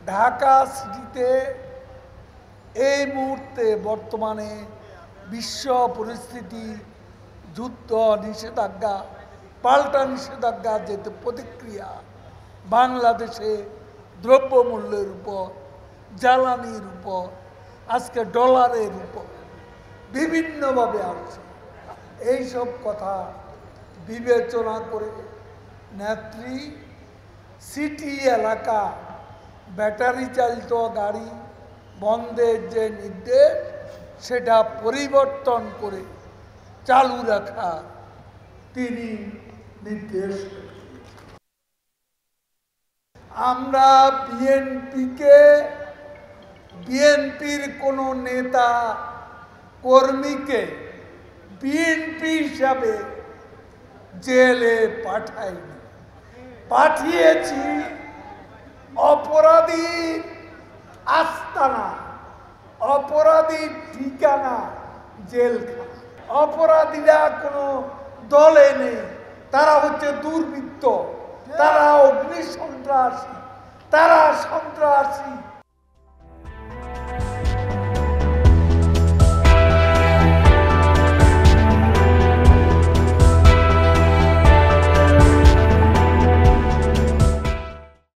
ঢাকা সিটিতে এই মুহূর্তে বর্তমানে বিশ্ব পরিস্থিতি, যুদ্ধ, নিষেধাজ্ঞা, পাল্টা নিষেধাজ্ঞা, যেতে প্রতিক্রিয়া বাংলাদেশে দ্রব্যমূল্যের উপর, জ্বালানির উপর, আজকে ডলারের উপর বিভিন্নভাবে আসছে। এইসব কথা বিবেচনা করে নেত্রী সিটি এলাকা ব্যাটারি চালিত গাড়ি বন্ধের যে নির্দেশ, সেটা পরিবর্তন করে চালু রাখা তিনি নির্দেশ। আমরা বিএনপির কোনো নেতা কর্মীকে বিএনপি হিসাবে জেলে পাঠাইনি, পাঠিয়েছি অপরাধীর আস্তানা, অপরাধীর ঠিকানা জেলখানা। অপরাধীরা কোনো দলে নেই, তারা হচ্ছে দুর্বৃত্ত, তারা অগ্নি সন্ত্রাসী, তারা সন্ত্রাসী।